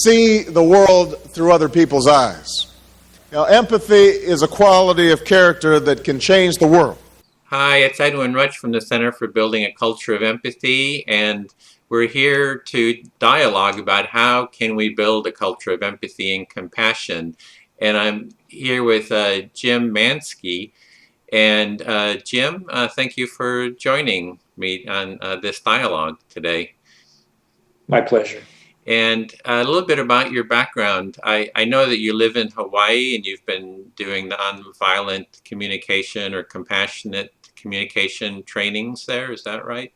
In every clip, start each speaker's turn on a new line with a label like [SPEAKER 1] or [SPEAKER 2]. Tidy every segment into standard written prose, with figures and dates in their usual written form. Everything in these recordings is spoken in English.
[SPEAKER 1] see the world through other people's eyes. Now, empathy is a quality of character that can change the world.
[SPEAKER 2] Hi, it's Edwin Rutsch from the Center for Building a Culture of Empathy, and we're here to dialogue about how can we build a culture of empathy and compassion. And I'm here with Jim Manske. And Jim, thank you for joining me on this dialogue today.
[SPEAKER 3] My pleasure.
[SPEAKER 2] And a little bit about your background. I know that you live in Hawaii and you've been doing nonviolent communication or compassionate communication trainings there. Is that right?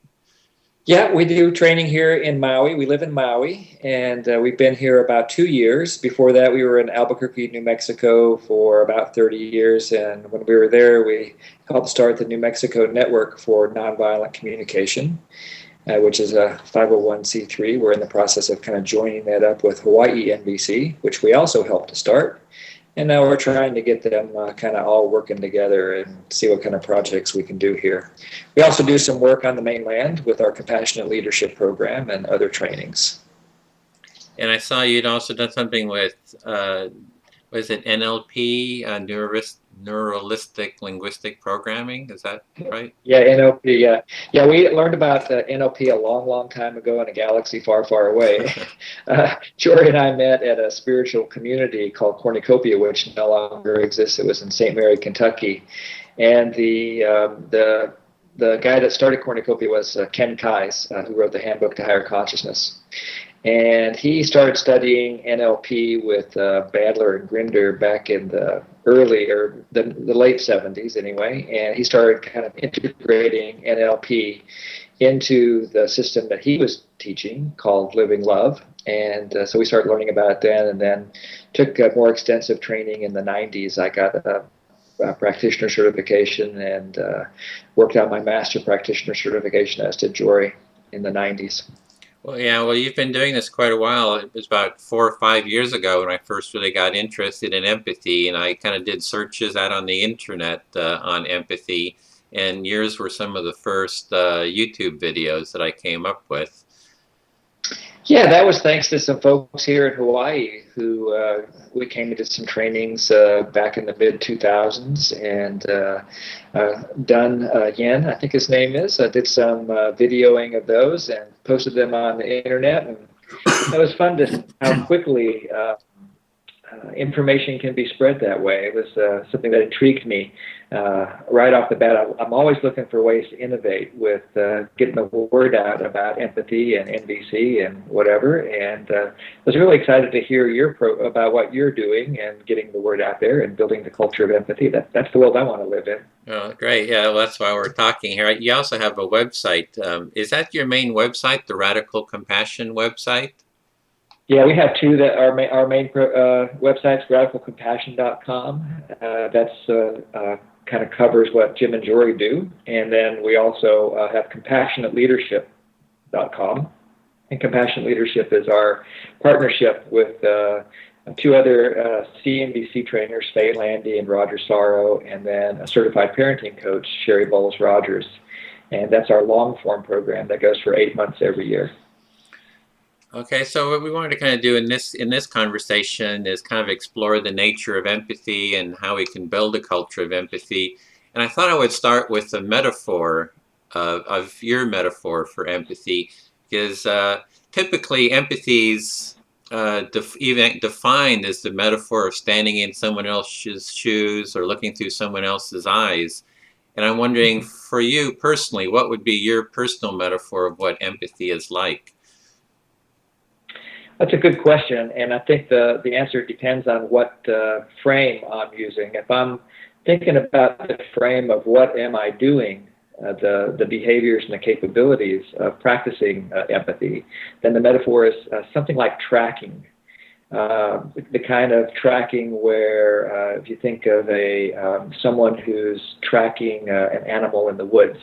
[SPEAKER 3] Yeah, we do training here in Maui. We live in Maui, and we've been here about 2 years. Before that, we were in Albuquerque, New Mexico for about 30 years. And when we were there, we helped start the New Mexico Network for Nonviolent Communication, which is a 501c3. We're in the process of kind of joining that up with Hawaii NVC, which we also helped to start. And now we're trying to get them kind of all working together and see what kind of projects we can do here. We also do some work on the mainland with our Compassionate Leadership Program and other trainings.
[SPEAKER 2] And I saw you'd also done something with, was it NLP, Neuralistic Linguistic Programming? Is that right?
[SPEAKER 3] Yeah, NLP, yeah. Yeah, we learned about NLP a long, long time ago in a galaxy far, far away. Jory and I met at a spiritual community called Cornucopia, which no longer exists. It was in St. Mary, Kentucky. And the guy that started Cornucopia was Ken Kais, who wrote the Handbook to Higher Consciousness. And he started studying NLP with Bandler and Grinder back in the the late 70s anyway, and he started kind of integrating NLP into the system that he was teaching called Living Love. And so we started learning about it then, and then took more extensive training in the 90s. I got a practitioner certification and worked out my master practitioner certification, as did Jory, in the 90s.
[SPEAKER 2] Well, yeah, well, you've been doing this quite a while. It was about 4 or 5 years ago when I first really got interested in empathy, and I kind of did searches out on the internet on empathy, and yours were some of the first YouTube videos that I came up with.
[SPEAKER 3] Yeah, that was thanks to some folks here in Hawaii who we came into some trainings back in the mid-2000s, and Dun Yen, I think his name is, did some videoing of those and posted them on the internet. And it was fun to see how quickly information can be spread that way. It was something that intrigued me right off the bat. I'm always looking for ways to innovate with getting the word out about empathy and NVC and whatever. And I was really excited to hear about what you're doing and getting the word out there and building the culture of empathy. That's the world I want to live in. Oh,
[SPEAKER 2] great. Yeah, well, that's why we're talking here. You also have a website. Is that your main website, the Radical Compassion website?
[SPEAKER 3] Yeah, we have two that our main website's radicalcompassion.com. That's kind of covers what Jim and Jory do. And then we also have compassionateleadership.com. And Compassionate Leadership is our partnership with two other CNBC trainers, Faye Landy and Roger Sorrow, and then a certified parenting coach, Sherry Bowles-Rogers. And that's our long-form program that goes for 8 months every year.
[SPEAKER 2] Okay, so what we wanted to kind of do in this conversation is kind of explore the nature of empathy and how we can build a culture of empathy. And I thought I would start with a metaphor of your metaphor for empathy, because typically empathy is even defined as the metaphor of standing in someone else's shoes or looking through someone else's eyes. And I'm wondering, for you personally, what would be your personal metaphor of what empathy is like?
[SPEAKER 3] That's a good question, and I think the answer depends on what frame I'm using. If I'm thinking about the frame of what am I doing, the behaviors and the capabilities of practicing empathy, then the metaphor is something like tracking. The kind of tracking where if you think of someone who's tracking an animal in the woods,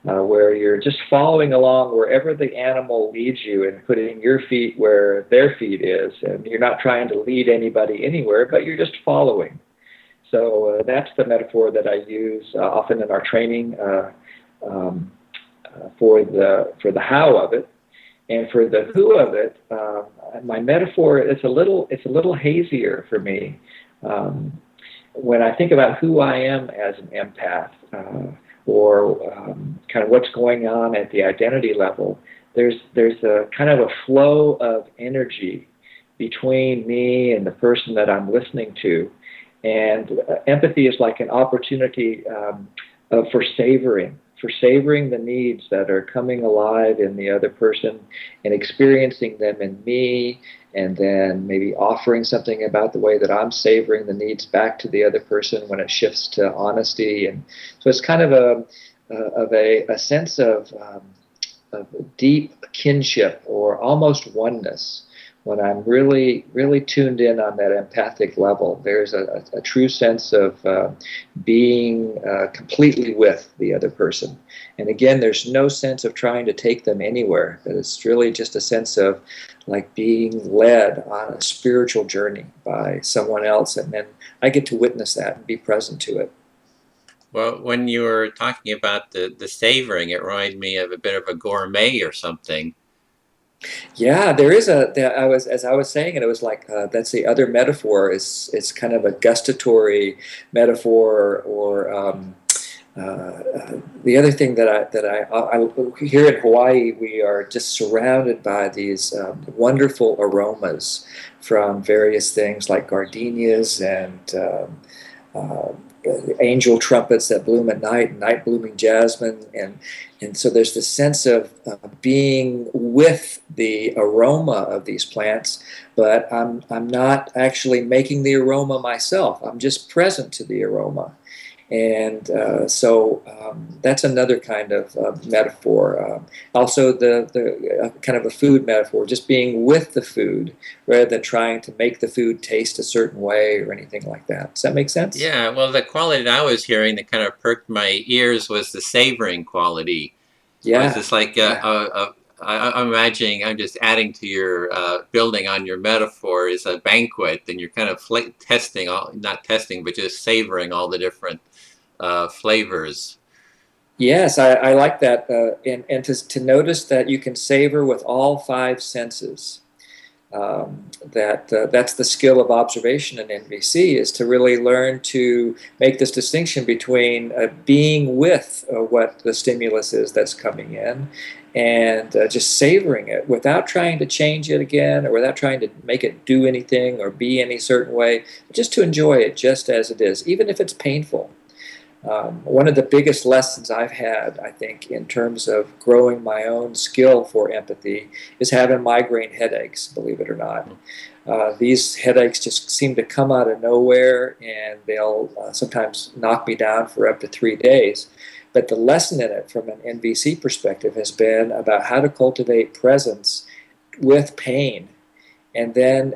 [SPEAKER 3] where you're just following along wherever the animal leads you and putting your feet where their feet is, and you're not trying to lead anybody anywhere, but you're just following. So that's the metaphor that I use often in our training for the how of it. And for the who of it, my metaphor is a little hazier for me. When I think about who I am as an empath, or kind of what's going on at the identity level, there's a kind of a flow of energy between me and the person that I'm listening to. And empathy is like an opportunity for savoring the needs that are coming alive in the other person and experiencing them in me, and then maybe offering something about the way that I'm savoring the needs back to the other person when it shifts to honesty. And so it's kind of a sense of deep kinship or almost oneness. When I'm really, really tuned in on that empathic level, there's a true sense of being completely with the other person. And again, there's no sense of trying to take them anywhere. But it's really just a sense of like being led on a spiritual journey by someone else. And then I get to witness that and be present to it.
[SPEAKER 2] Well, when you were talking about the savoring, it reminded me of a bit of a gourmet or something.
[SPEAKER 3] Yeah, as I was saying it, it was like that's the other metaphor. It's kind of a gustatory metaphor, or the other thing that I here in Hawaii, we are just surrounded by these wonderful aromas from various things like gardenias and angel trumpets that bloom at night, night blooming jasmine, and so there's this sense of being with the aroma of these plants, but I'm not actually making the aroma myself. I'm just present to the aroma. And so that's another kind of metaphor. Also, the kind of a food metaphor, just being with the food rather than trying to make the food taste a certain way or anything like that. Does that make sense?
[SPEAKER 2] Yeah, well, the quality that I was hearing that kind of perked my ears was the savoring quality. Was
[SPEAKER 3] Yeah.
[SPEAKER 2] this like I'm imagining, I'm just adding to your building on your metaphor, is a banquet, and you're kind of testing, not testing, but just savoring all the different flavors.
[SPEAKER 3] Yes, I like that, and to notice that you can savor with all five senses. That's the skill of observation in NVC, is to really learn to make this distinction between being with what the stimulus is that's coming in, and just savoring it without trying to change it again, or without trying to make it do anything or be any certain way, just to enjoy it just as it is, even if it's painful. One of the biggest lessons I've had, I think, in terms of growing my own skill for empathy is having migraine headaches, believe it or not. These headaches just seem to come out of nowhere, and they'll sometimes knock me down for up to 3 days. But the lesson in it from an NVC perspective has been about how to cultivate presence with pain. And then,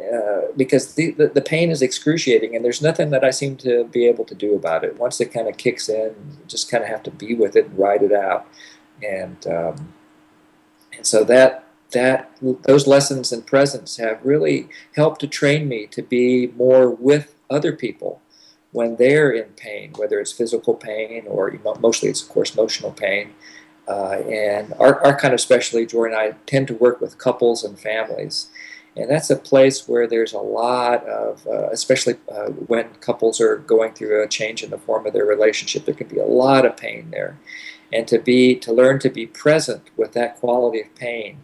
[SPEAKER 3] because the pain is excruciating, and there's nothing that I seem to be able to do about it. Once it kind of kicks in, you just kind of have to be with it and ride it out. And so those lessons in presence have really helped to train me to be more with other people when they're in pain, whether it's physical pain or mostly it's, of course, emotional pain. And our kind of specialty, Joy and I tend to work with couples and families. And that's a place where there's a lot of, especially when couples are going through a change in the form of their relationship, there can be a lot of pain there. And to learn to be present with that quality of pain,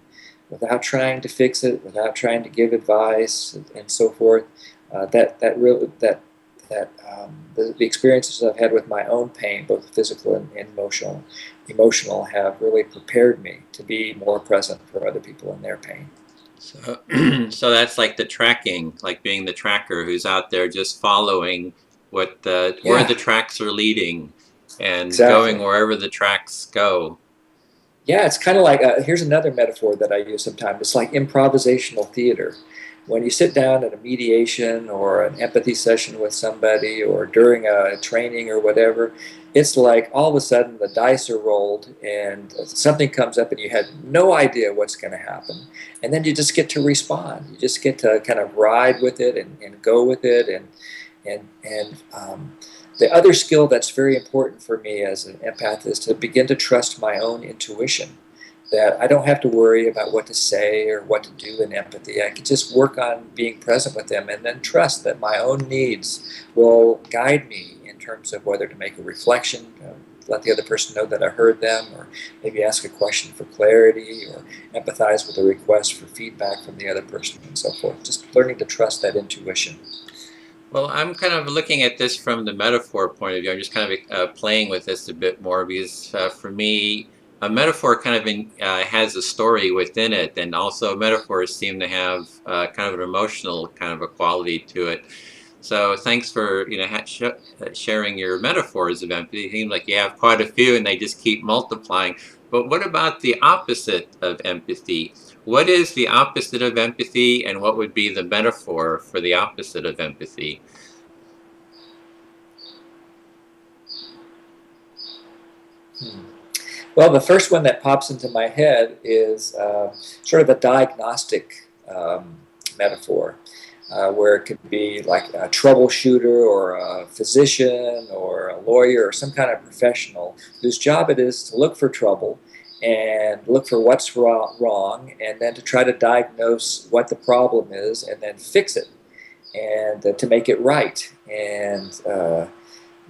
[SPEAKER 3] without trying to fix it, without trying to give advice, and so forth, the experiences I've had with my own pain, both physical and emotional, have really prepared me to be more present for other people in their pain.
[SPEAKER 2] So, so that's like the tracking, like being the tracker who's out there just following where the tracks are leading, and
[SPEAKER 3] Exactly.
[SPEAKER 2] going wherever the tracks go.
[SPEAKER 3] Yeah, it's kind of like, here's another metaphor that I use sometimes. It's like improvisational theater. When you sit down at a mediation or an empathy session with somebody, or during a training or whatever, it's like all of a sudden the dice are rolled and something comes up and you had no idea what's going to happen. And then you just get to respond. You just get to kind of ride with it and go with it. And the other skill that's very important for me as an empath is to begin to trust my own intuition. that I don't have to worry about what to say or what to do in empathy. I can just work on being present with them and then trust that my own needs will guide me in terms of whether to make a reflection, let the other person know that I heard them, or maybe ask a question for clarity, or empathize with a request for feedback from the other person, and so forth. Just learning to trust that intuition.
[SPEAKER 2] Well, I'm kind of looking at this from the metaphor point of view. I'm just kind of playing with this a bit more because for me, a metaphor kind of has a story within it, and also metaphors seem to have kind of an emotional kind of a quality to it. So thanks for sharing your metaphors of empathy. It seems like you have quite a few, and they just keep multiplying. But what about the opposite of empathy? What is the opposite of empathy, and what would be the metaphor for the opposite of empathy?
[SPEAKER 3] Well, the first one that pops into my head is sort of a diagnostic metaphor, where it could be like a troubleshooter or a physician or a lawyer or some kind of professional whose job it is to look for trouble and look for what's wrong, and then to try to diagnose what the problem is and then fix it, and to make it right. And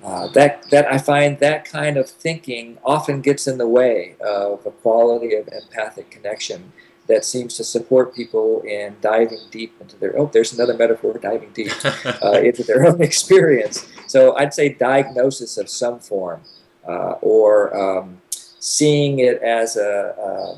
[SPEAKER 3] that I find that kind of thinking often gets in the way of a quality of empathic connection that seems to support people in diving deep into their, there's another metaphor, diving deep into their own experience. So I'd say diagnosis of some form, or seeing it as a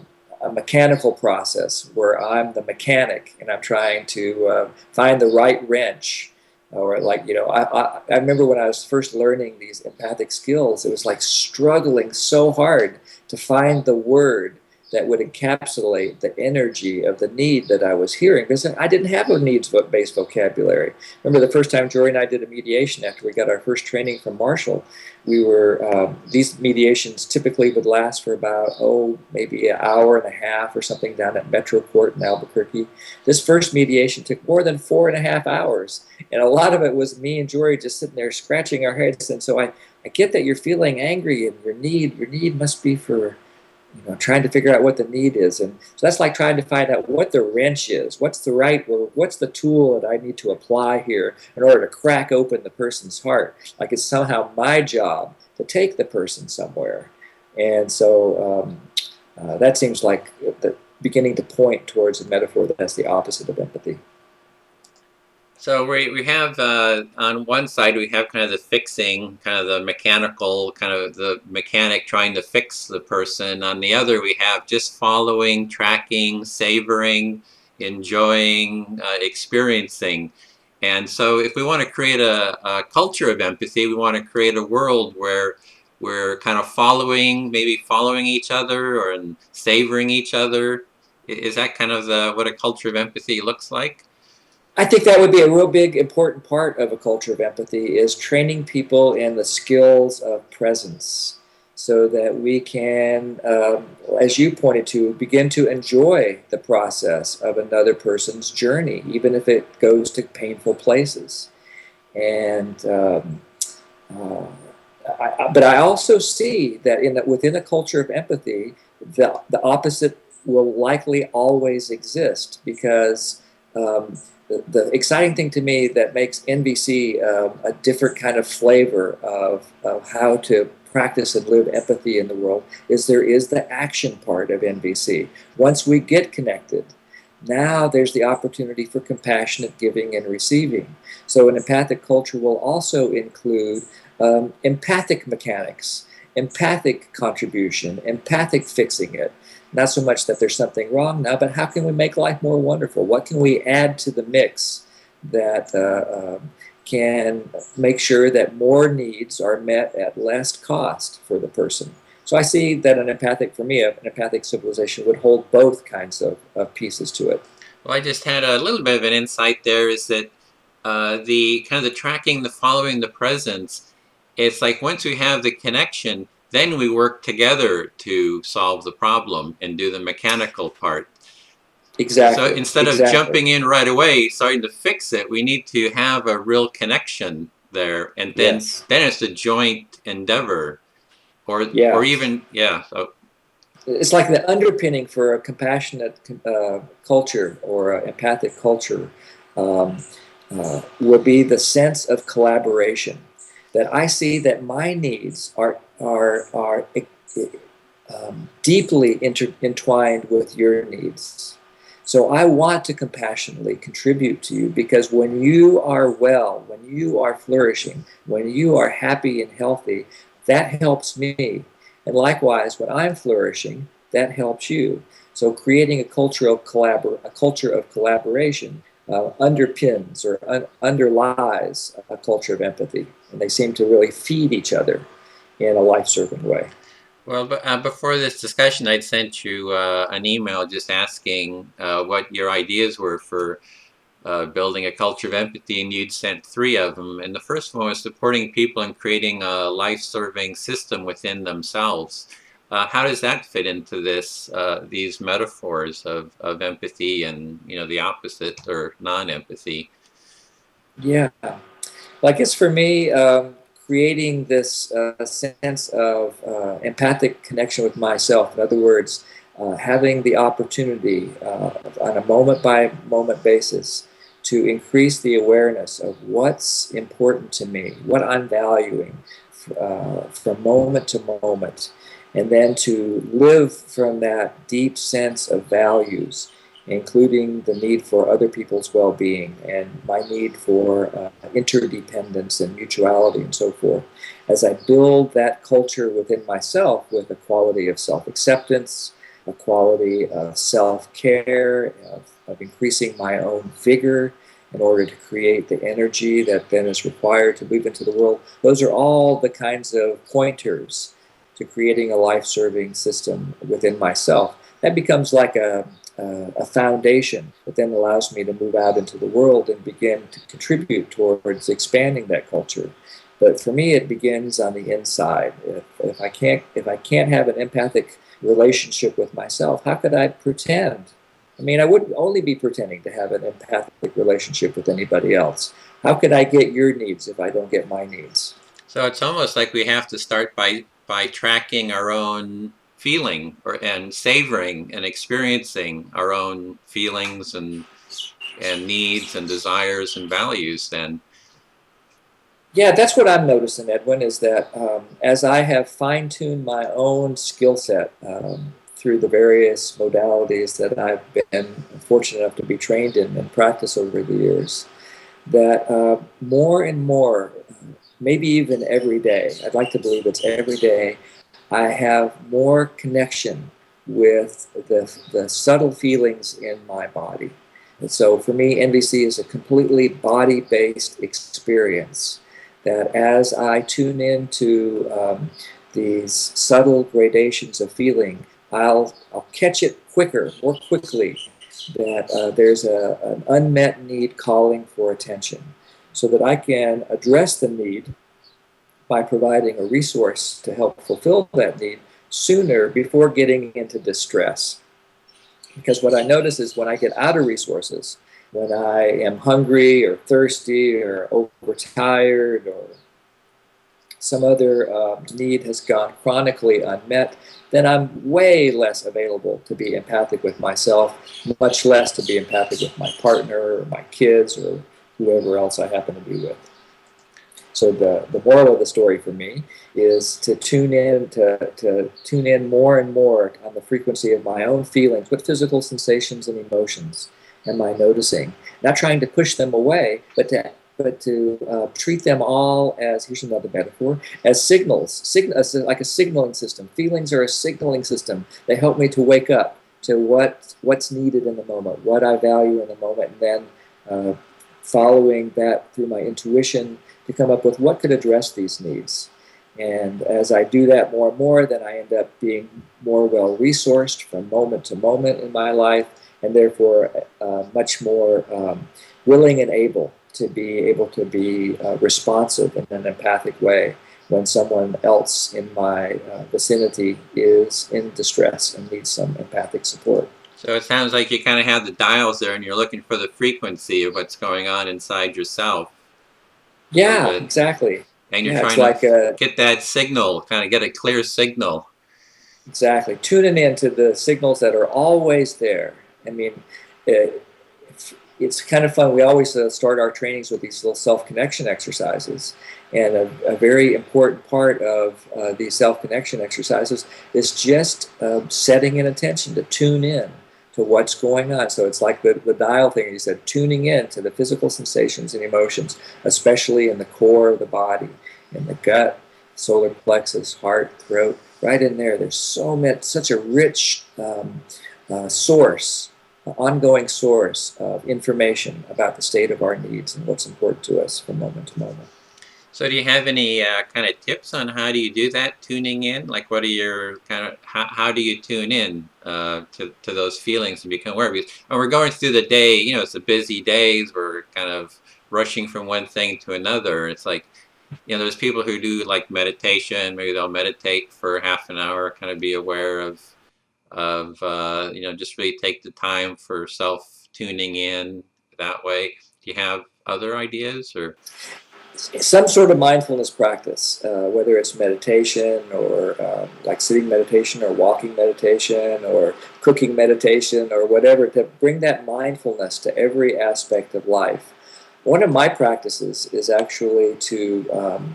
[SPEAKER 3] mechanical process where I'm the mechanic and I'm trying to find the right wrench. Or like, I remember when I was first learning these empathic skills, it was like struggling so hard to find the word that would encapsulate the energy of the need that I was hearing, because I didn't have a needs-based vocabulary. Remember the first time Jory and I did a mediation after we got our first training from Marshall, we were, these mediations typically would last for about, maybe an hour and a half or something down at Metro Court in Albuquerque. This first mediation took more than 4.5 hours, and a lot of it was me and Jory just sitting there scratching our heads. And so I get that you're feeling angry, and your need must be for, trying to figure out what the need is. And so that's like trying to find out what the wrench is, what's the tool that I need to apply here in order to crack open the person's heart. Like it's somehow my job to take the person somewhere. And so that seems like the beginning to point towards a metaphor that's the opposite of empathy.
[SPEAKER 2] So we have, on one side, we have kind of the fixing, kind of the mechanical, kind of the mechanic trying to fix the person. On the other, we have just following, tracking, savoring, enjoying, experiencing. And so if we want to create a culture of empathy, we want to create a world where we're kind of maybe following each other or savoring each other. Is that kind of what a culture of empathy looks like?
[SPEAKER 3] I think that would be a real big, important part of a culture of empathy, is training people in the skills of presence so that we can, as you pointed to, begin to enjoy the process of another person's journey, even if it goes to painful places. And but I also see that within a culture of empathy, the opposite will likely always exist, because the exciting thing to me that makes NVC a different kind of flavor of how to practice and live empathy in the world is there is the action part of NVC. Once we get connected, now there's the opportunity for compassionate giving and receiving. So an empathic culture will also include empathic mechanics, empathic contribution, empathic fixing it. Not so much that there's something wrong now, but how can we make life more wonderful? What can we add to the mix that can make sure that more needs are met at less cost for the person? So I see that an empathic civilization would hold both kinds of pieces to it.
[SPEAKER 2] Well, I just had a little bit of an insight there, is that the kind of the tracking, the following, the presence, it's like once we have the connection, then we work together to solve the problem and do the mechanical part.
[SPEAKER 3] Exactly.
[SPEAKER 2] So instead of jumping in right away, starting to fix it, we need to have a real connection there, and then
[SPEAKER 3] Yes.
[SPEAKER 2] then it's a joint endeavor, or even. So.
[SPEAKER 3] it's like the underpinning for a compassionate culture or an empathic culture would be the sense of collaboration. That I see that my needs are deeply entwined with your needs. So I want to compassionately contribute to you, because when you are well, when you are flourishing, when you are happy and healthy, that helps me. And likewise, when I'm flourishing, that helps you. So creating a culture of collaboration underpins or underlies a culture of empathy, and they seem to really feed each other in a life-serving way.
[SPEAKER 2] Well, before this discussion, I'd sent you an email just asking what your ideas were for building a culture of empathy, and you'd sent 3 of them. And the first one was supporting people in creating a life-serving system within themselves. How does that fit into these metaphors of empathy and, the opposite, or non-empathy?
[SPEAKER 3] Yeah. Well, I guess for me, creating this sense of empathic connection with myself, in other words, having the opportunity on a moment-by-moment basis to increase the awareness of what's important to me, what I'm valuing from moment to moment, and then to live from that deep sense of values, including the need for other people's well-being and my need for interdependence and mutuality and so forth. As I build that culture within myself with a quality of self-acceptance, a quality of self-care, of increasing my own vigor in order to create the energy that then is required to move into the world, those are all the kinds of pointers to creating a life-serving system within myself. That becomes like a foundation that then allows me to move out into the world and begin to contribute towards expanding that culture. But for me, it begins on the inside. If I can't have an empathic relationship with myself, how could I pretend? I mean, I wouldn't only be pretending to have an empathic relationship with anybody else. How could I get your needs if I don't get my needs?
[SPEAKER 2] So it's almost like we have to start by tracking our own feeling, and savoring and experiencing our own feelings and needs and desires and values then.
[SPEAKER 3] Yeah, that's what I'm noticing, Edwin, is that as I have fine-tuned my own skill set through the various modalities that I've been fortunate enough to be trained in and practice over the years, that more and more, maybe even every day, I'd like to believe it's every day, I have more connection with the subtle feelings in my body. And so for me, NVC is a completely body-based experience, that as I tune into these subtle gradations of feeling, I'll catch it more quickly, that there's an unmet need calling for attention, so that I can address the need by providing a resource to help fulfill that need sooner, before getting into distress. Because what I notice is when I get out of resources, when I am hungry or thirsty or overtired, or some other need has gone chronically unmet, then I'm way less available to be empathic with myself, much less to be empathic with my partner or my kids or whoever else I happen to be with. So the moral of the story for me is to tune in more and more on the frequency of my own feelings, with physical sensations and emotions, and my noticing. Not trying to push them away, but to treat them all as, here's another metaphor, as signals, like a signaling system. Feelings are a signaling system. They help me to wake up to what's needed in the moment, what I value in the moment, and then following that through my intuition to come up with what could address these needs. And as I do that more and more, then I end up being more well-resourced from moment to moment in my life, and therefore much more willing and able to be responsive in an empathic way when someone else in my vicinity is in distress and needs some empathic support.
[SPEAKER 2] So it sounds like you kind of have the dials there, and you're looking for the frequency of what's going on inside yourself.
[SPEAKER 3] Yeah, exactly.
[SPEAKER 2] And you're
[SPEAKER 3] Yeah, it's
[SPEAKER 2] trying
[SPEAKER 3] like
[SPEAKER 2] to get that signal, kind of get a clear signal.
[SPEAKER 3] Exactly. Tuning into the signals that are always there. I mean, it, it's kind of fun. We always start our trainings with these little self-connection exercises. And a very important part of these self-connection exercises is just setting an intention to tune in to what's going on. So it's like the dial thing you said, tuning in to the physical sensations and emotions, especially in the core of the body, in the gut, solar plexus, heart, throat, right in there. There's such a rich source, ongoing source of information about the state of our needs and what's important to us from moment to moment.
[SPEAKER 2] So do you have any kind of tips on how do you do that, tuning in? Like what are your kind of, how do you tune in to those feelings and become aware? Because when we're going through the day, you know, it's a busy days, we're kind of rushing from one thing to another. It's like, you know, there's people who do like meditation, maybe they'll meditate for half an hour, kind of be aware of you know, just really take the time for self tuning in that way. Do you have other ideas or?
[SPEAKER 3] Some sort of mindfulness practice, whether it's meditation or like sitting meditation or walking meditation or cooking meditation or whatever, to bring that mindfulness to every aspect of life. One of my practices is actually to,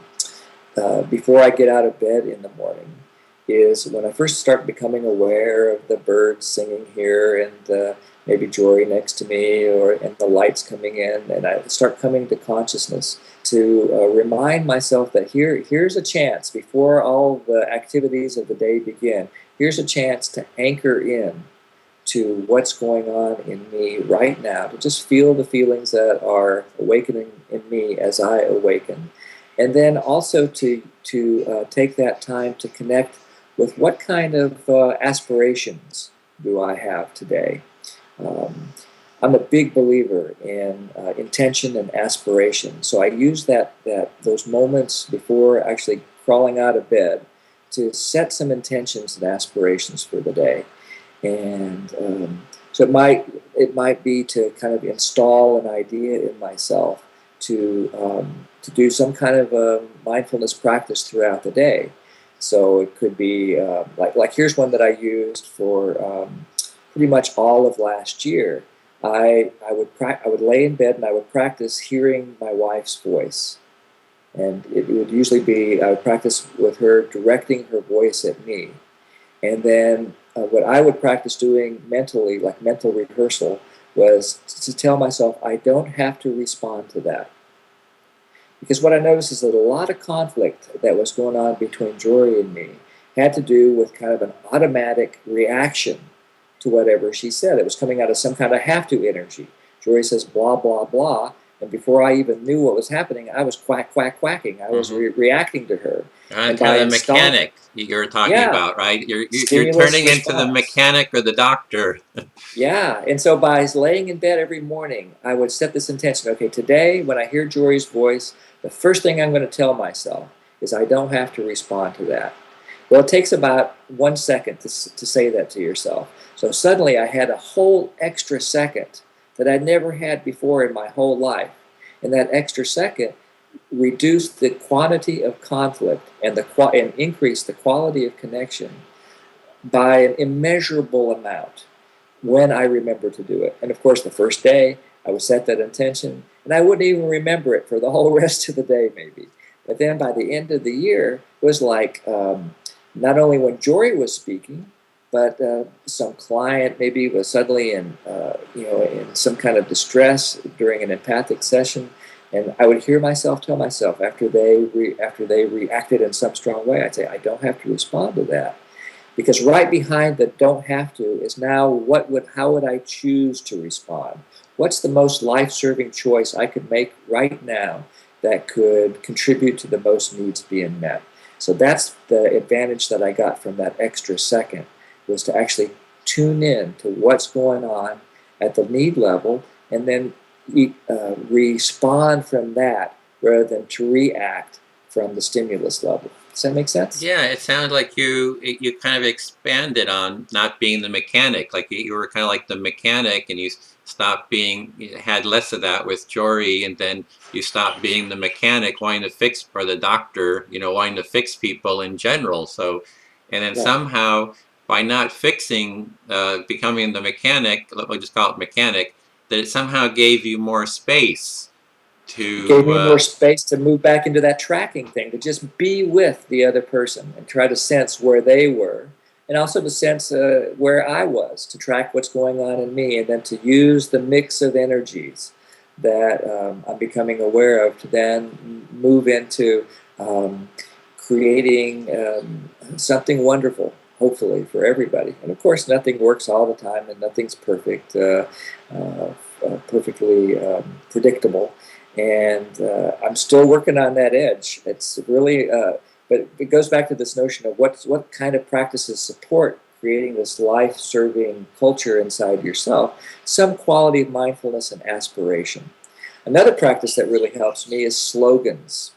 [SPEAKER 3] before I get out of bed in the morning, is when I first start becoming aware of the birds singing here and maybe Jory next to me and the lights coming in, and I start coming to consciousness to remind myself that here's a chance before all the activities of the day begin. Here's a chance to anchor in to what's going on in me right now, to just feel the feelings that are awakening in me as I awaken. And then also to take that time to connect with what kind of aspirations do I have today. I'm a big believer in intention and aspiration. So I use those moments before actually crawling out of bed to set some intentions and aspirations for the day. And so it might be to kind of install an idea in myself to do some kind of a mindfulness practice throughout the day. So it could be like here's one that I used for pretty much all of last year. I would lay in bed and I would practice hearing my wife's voice, and it would usually be I would practice with her directing her voice at me, and then what I would practice doing mentally, like mental rehearsal, was to tell myself I don't have to respond to that, because what I noticed is that a lot of conflict that was going on between Jory and me had to do with kind of an automatic reaction to whatever she said. It was coming out of some kind of have-to energy. Jory says blah, blah, blah, and before I even knew what was happening, I was quacking. I was reacting to her.
[SPEAKER 2] And kind of the mechanic you're talking about, right? You're turning into the mechanic or the doctor.
[SPEAKER 3] Yeah, and so by laying in bed every morning, I would set this intention. Okay, today when I hear Jory's voice, the first thing I'm going to tell myself is I don't have to respond to that. Well, it takes about 1 second to say that to yourself. So suddenly I had a whole extra second that I'd never had before in my whole life. And that extra second reduced the quantity of conflict and increased the quality of connection by an immeasurable amount when I remember to do it. And of course, the first day I would set that intention and I wouldn't even remember it for the whole rest of the day maybe. But then by the end of the year, it was like not only when Jory was speaking, but some client maybe was suddenly in some kind of distress during an empathic session, and I would hear myself tell myself after they reacted in some strong way, I'd say I don't have to respond to that, because right behind the don't have to is now how would I choose to respond? What's the most life-serving choice I could make right now that could contribute to the most needs being met? So that's the advantage that I got from that extra second, was to actually tune in to what's going on at the need level and then respond from that rather than to react from the stimulus level. Does that make sense?
[SPEAKER 2] Yeah, it sounds like you kind of expanded on not being the mechanic. Like you were kind of like the mechanic, and you had less of that with Jory, and then you stopped being the mechanic, wanting to fix, or the doctor, wanting to fix people in general. So And then
[SPEAKER 3] Yeah.
[SPEAKER 2] somehow, by not fixing, becoming the mechanic, let me just call it mechanic, that it somehow gave you more space
[SPEAKER 3] It gave me more
[SPEAKER 2] to,
[SPEAKER 3] space to move back into that tracking thing, to just be with the other person and try to sense where they were, and also to sense where I was, to track what's going on in me, and then to use the mix of energies that I'm becoming aware of to then move into creating something wonderful, hopefully, for everybody. And of course, nothing works all the time, and nothing's perfect, perfectly predictable. And I'm still working on that edge. It's really, but it goes back to this notion of what kind of practices support creating this life-serving culture inside yourself, some quality of mindfulness and aspiration. Another practice that really helps me is slogans.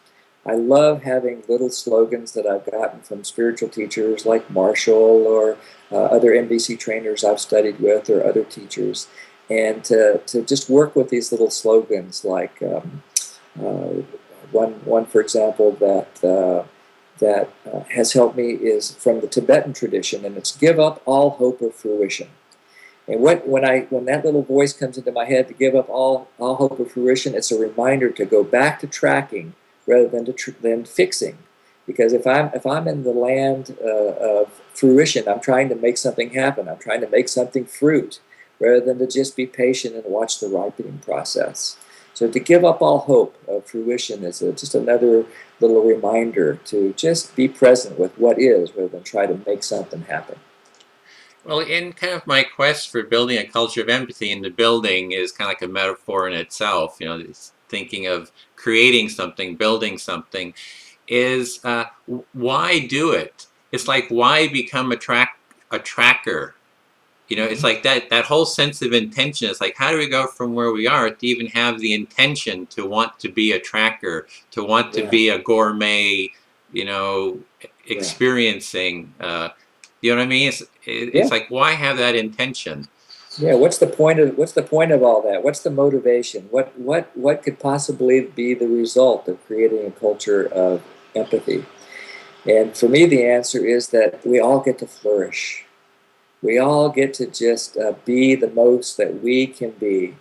[SPEAKER 3] I love having little slogans that I've gotten from spiritual teachers like Marshall or other NVC trainers I've studied with, or other teachers, and to just work with these little slogans, like one for example that has helped me is from the Tibetan tradition, and it's "Give up all hope of fruition." And when that little voice comes into my head to give up all hope of fruition, it's a reminder to go back to tracking rather than fixing. Because if I'm in the land of fruition, I'm trying to make something happen. I'm trying to make something fruit, rather than to just be patient and watch the ripening process. So to give up all hope of fruition is just another little reminder to just be present with what is, rather than try to make something happen.
[SPEAKER 2] well, in kind of my quest for building a culture of empathy, and the building is kind of like a metaphor in itself, it's thinking of creating something, building something, is why do it? It's like, why become a tracker? It's like that whole sense of intention. It's like, how do we go from where we are to even have the intention to want to be a tracker, to want to
[SPEAKER 3] Yeah.
[SPEAKER 2] be a gourmet,
[SPEAKER 3] Yeah.
[SPEAKER 2] experiencing, you know what I mean? It's
[SPEAKER 3] Yeah.
[SPEAKER 2] like, why have that intention?
[SPEAKER 3] Yeah, what's the point of all that? What's the motivation? What could possibly be the result of creating a culture of empathy? And for me, the answer is that we all get to flourish. We all get to just be the most that we can be.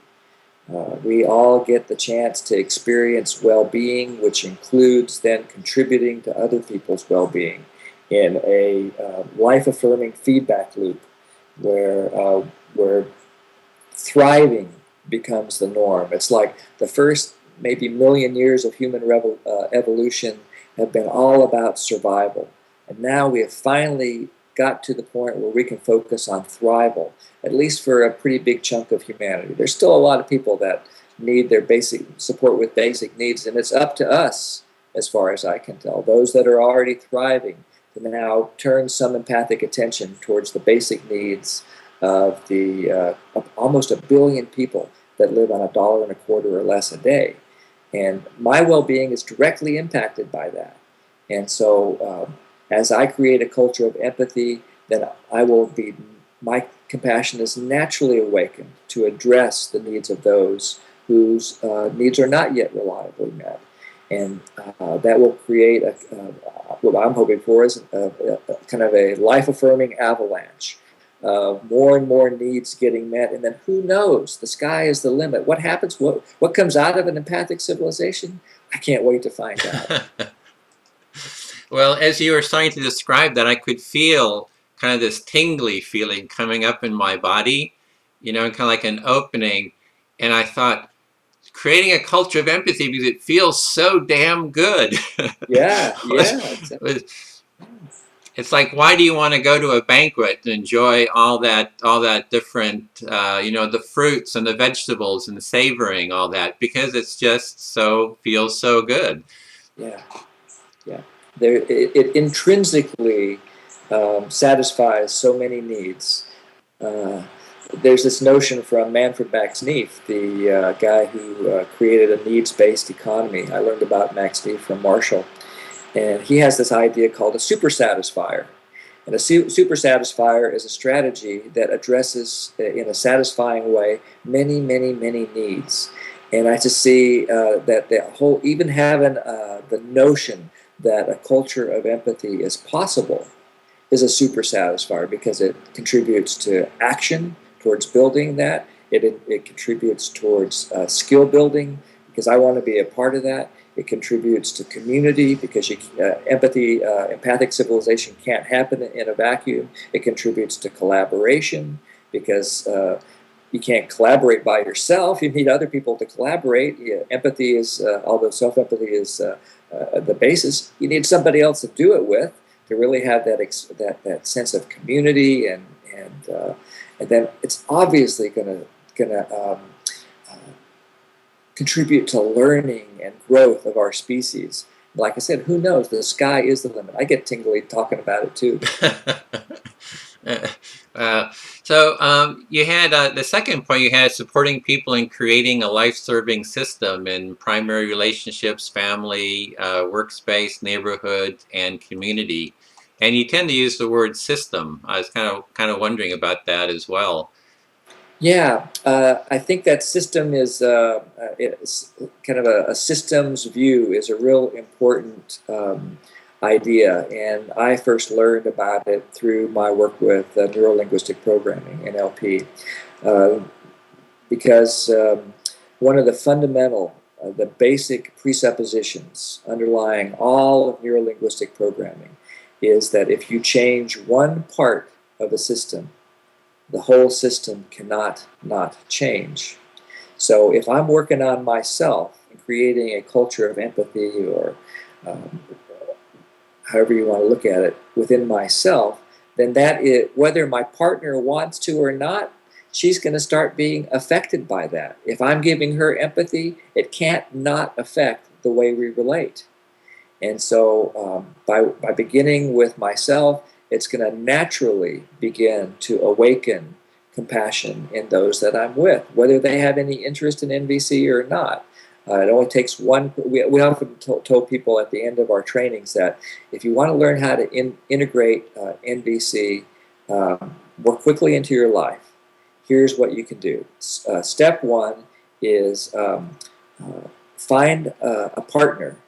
[SPEAKER 3] We all get the chance to experience well-being, which includes then contributing to other people's well-being in a life-affirming feedback loop where thriving becomes the norm. It's like the first maybe million years of human evolution have been all about survival. And now we have finally got to the point where we can focus on thrival, at least for a pretty big chunk of humanity. There's still a lot of people that need their basic support with basic needs, and it's up to us, as far as I can tell, those that are already thriving, to now turn some empathic attention towards the basic needs of the of almost 1 billion people that live on $1.25 or less a day. And my well-being is directly impacted by that. And so as I create a culture of empathy, then my compassion is naturally awakened to address the needs of those whose needs are not yet reliably met. And that will create what I'm hoping for is a kind of a life-affirming avalanche. More and more needs getting met, and then who knows? The sky is the limit. What happens? What comes out of an empathic civilization? I can't wait to find out.
[SPEAKER 2] Well, as you were starting to describe that, I could feel kind of this tingly feeling coming up in my body, and kind of like an opening. And I thought, creating a culture of empathy, because it feels so damn good.
[SPEAKER 3] Yeah, exactly.
[SPEAKER 2] It's like, why do you want to go to a banquet and enjoy all that different, the fruits and the vegetables and the savoring, all that? Because it's just feels so good.
[SPEAKER 3] Yeah, yeah. It intrinsically satisfies so many needs. There's this notion from Manfred Max Neef, the guy who created a needs-based economy. I learned about Max Neef from Marshall. And he has this idea called a super satisfier. And a super satisfier is a strategy that addresses, in a satisfying way, many, many, many needs. And I just see that the whole, even having the notion that a culture of empathy is possible, is a super satisfier because it contributes to action towards building that. It contributes towards skill building because I want to be a part of that. It contributes to community because empathic civilization can't happen in a vacuum. It contributes to collaboration because you can't collaborate by yourself. You need other people to collaborate. Empathy is, although self-empathy is the basis, you need somebody else to do it with to really have that sense of community, and then it's obviously going to contribute to learning and growth of our species. Like I said, who knows? The sky is the limit. I get tingly talking about it too.
[SPEAKER 2] So you had the second point you had supporting people in creating a life-serving system in primary relationships, family, workspace, neighborhood, and community. And you tend to use the word system. I was kind of wondering about that as well.
[SPEAKER 3] Yeah, I think that system is kind of a systems view is a real important idea, and I first learned about it through my work with neurolinguistic programming, NLP, because one of the fundamental, the basic presuppositions underlying all of neurolinguistic programming is that if you change one part of a system, the whole system cannot not change. So if I'm working on myself and creating a culture of empathy, or however you want to look at it, within myself, then that is, whether my partner wants to or not, she's going to start being affected by that. If I'm giving her empathy, it can't not affect the way we relate. And so by beginning with myself, it's going to naturally begin to awaken compassion in those that I'm with, whether they have any interest in NVC or not. It only takes one. We often told people at the end of our trainings that if you want to learn how to integrate NVC more quickly into your life, here's what you can do. Step one is find a partner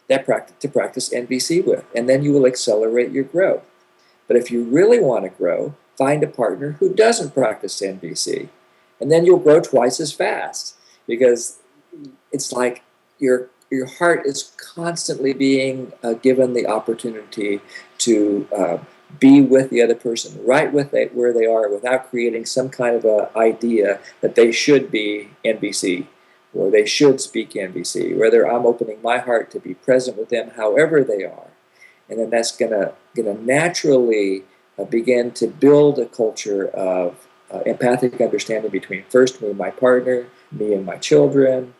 [SPEAKER 3] to practice NVC with, and then you will accelerate your growth. But if you really want to grow, find a partner who doesn't practice NVC, and then you'll grow twice as fast, because it's like your heart is constantly being given the opportunity to be with the other person, right where they are, without creating some kind of a idea that they should be NVC or they should speak NVC. Rather, I'm opening my heart to be present with them however they are. And then that's gonna naturally begin to build a culture of empathic understanding between first me and my partner, me and my children.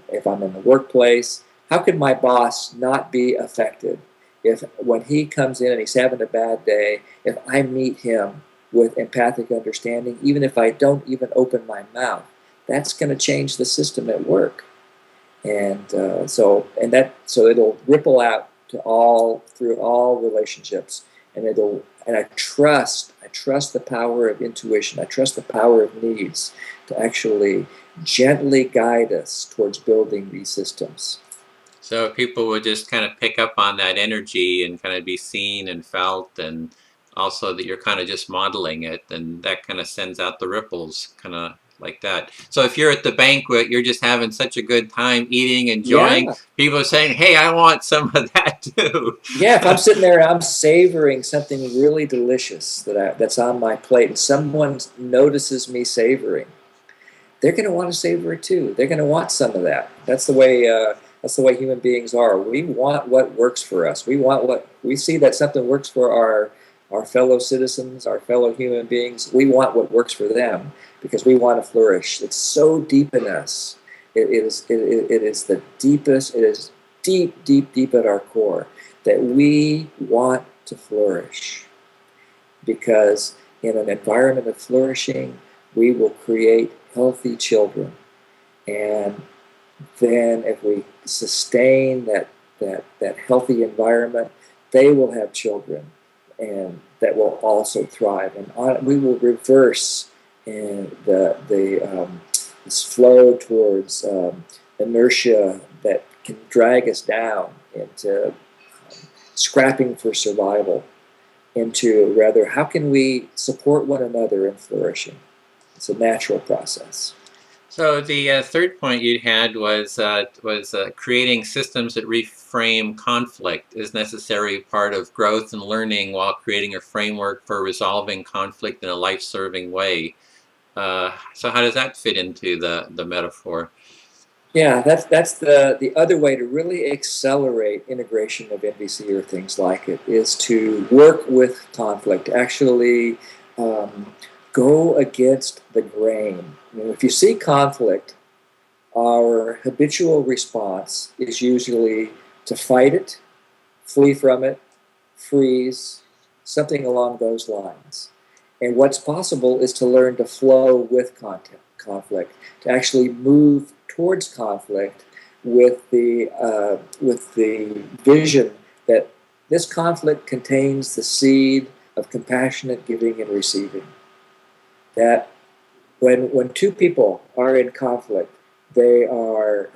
[SPEAKER 3] If I'm in the workplace, how can my boss not be affected if when he comes in and he's having a bad day, if I meet him with empathic understanding, even if I don't even open my mouth, that's going to change the system at work. And so it'll ripple out to through all relationships, and I trust the power of intuition. I trust the power of needs to actually gently guide us towards building these systems.
[SPEAKER 2] So if people would just kind of pick up on that energy and kind of be seen and felt, and also that you're kind of just modeling it, and that kind of sends out the ripples, kind of like that. So if you're at the banquet, you're just having such a good time eating, enjoying, people are saying, hey, I want some of that too.
[SPEAKER 3] Yeah, if I'm sitting there and I'm savoring something really delicious that's on my plate, and someone notices me savoring, they're going to want to savor it too. They're going to want some of that. That's the way human beings are. We want what works for us. We see that something works for our fellow citizens, our fellow human beings. We want what works for them because we want to flourish. It's so deep in us. It is the deepest. It is deep at our core that we want to flourish, because in an environment of flourishing, we will create healthy children. And then if we sustain that healthy environment, they will have children and that will also thrive. And we will reverse this flow towards inertia that can drag us down into scrapping for survival. into rather how can we support one another in flourishing. It's a natural process.
[SPEAKER 2] So the third point you had was creating systems that reframe conflict is necessary part of growth and learning while creating a framework for resolving conflict in a life-serving way. So how does that fit into the metaphor?
[SPEAKER 3] Yeah, that's the other way to really accelerate integration of NVC or things like it is to work with conflict, actually go against the grain. You know, if you see conflict, our habitual response is usually to fight it, flee from it, freeze, something along those lines. And what's possible is to learn to flow with conflict, to actually move towards conflict with the vision that this conflict contains the seed of compassionate giving and receiving. That when two people are in conflict, they're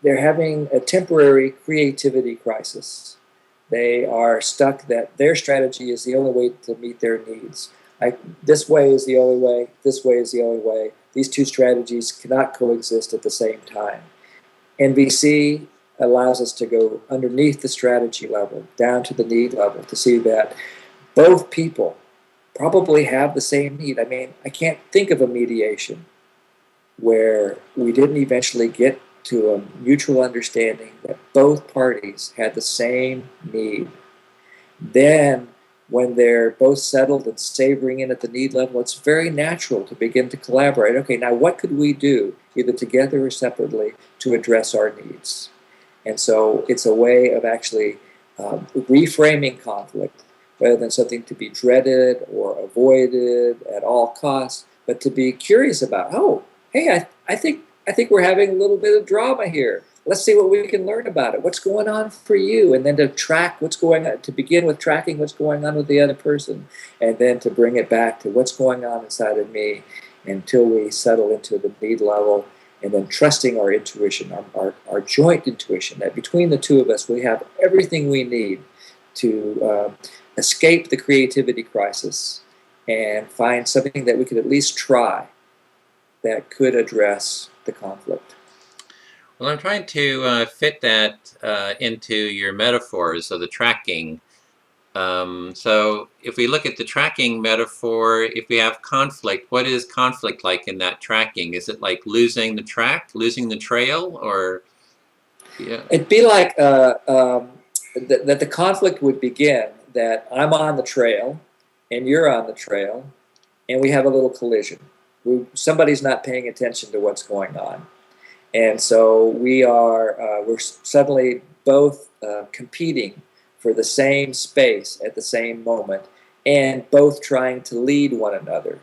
[SPEAKER 3] having a temporary creativity crisis. They are stuck that their strategy is the only way to meet their needs. This way is the only way, this way is the only way. These two strategies cannot coexist at the same time. NVC allows us to go underneath the strategy level, down to the need level, to see that both people probably have the same need. I mean, I can't think of a mediation where we didn't eventually get to a mutual understanding that both parties had the same need. Then, when they're both settled and savoring in at the need level, it's very natural to begin to collaborate. Okay, now what could we do, either together or separately, to address our needs? And so it's a way of actually reframing conflict, rather than something to be dreaded or avoided at all costs, but to be curious about, oh, hey, I think we're having a little bit of drama here. Let's see what we can learn about it. What's going on for you? And then to track what's going on, to begin with tracking what's going on with the other person, and then to bring it back to what's going on inside of me until we settle into the need level, and then trusting our intuition, our joint intuition, that between the two of us, we have everything we need to escape the creativity crisis and find something that we could at least try that could address the conflict.
[SPEAKER 2] Well, I'm trying to fit that into your metaphors of the tracking. So if we look at the tracking metaphor, if we have conflict, what is conflict like in that tracking? Is it like losing the track, losing the trail, or? Yeah.
[SPEAKER 3] It'd be like that the conflict would begin that I'm on the trail and you're on the trail and we have a little collision. Somebody's not paying attention to what's going on. And so we're suddenly both competing for the same space at the same moment, and both trying to lead one another.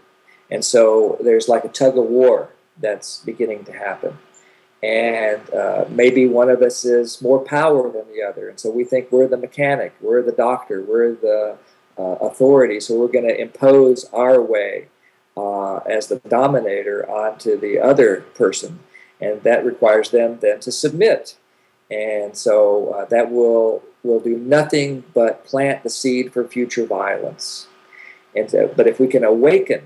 [SPEAKER 3] And so there's like a tug of war that's beginning to happen. And maybe one of us is more power than the other. And so we think we're the mechanic, we're the doctor, we're the authority. So we're going to impose our way as the dominator onto the other person. And that requires them then to submit. And so that will do nothing but plant the seed for future violence. And but if we can awaken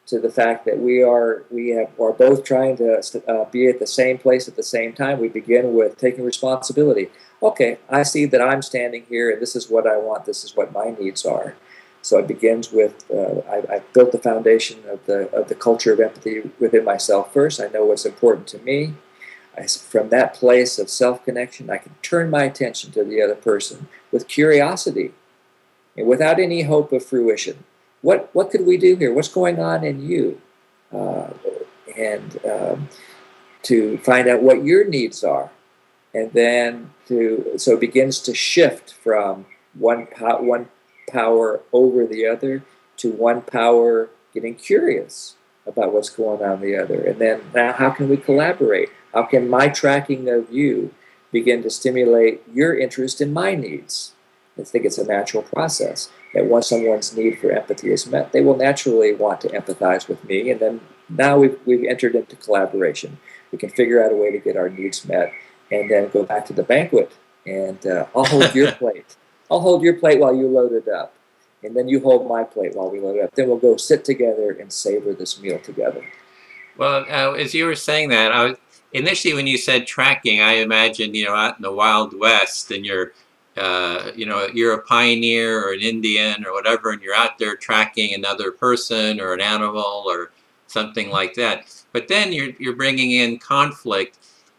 [SPEAKER 3] to the fact that we are both trying to be at the same place at the same time, we begin with taking responsibility. Okay, I see that I'm standing here, and this is what I want. This is what my needs are. So it begins with I've built the foundation of the culture of empathy within myself first. I know what's important to me. From that place of self-connection, I can turn my attention to the other person with curiosity and without any hope of fruition. What could we do here? What's going on in you? To find out what your needs are, and then so it begins to shift from one power over the other to one power getting curious about what's going on in the other. And then now, how can we collaborate? How can my tracking of you begin to stimulate your interest in my needs? I think it's a natural process that once someone's need for empathy is met, they will naturally want to empathize with me. And then now we've entered into collaboration. We can figure out a way to get our needs met, and then go back to the banquet. And I'll hold your plate. I'll hold your plate while you load it up. and then you hold my plate while we load it up. Then we'll go sit together and savor this meal together.
[SPEAKER 2] Well, as you were saying that, initially when you said tracking, I imagined, out in the Wild West, and you're a pioneer or an Indian or whatever, and you're out there tracking another person or an animal or something like that. But then you're bringing in conflict,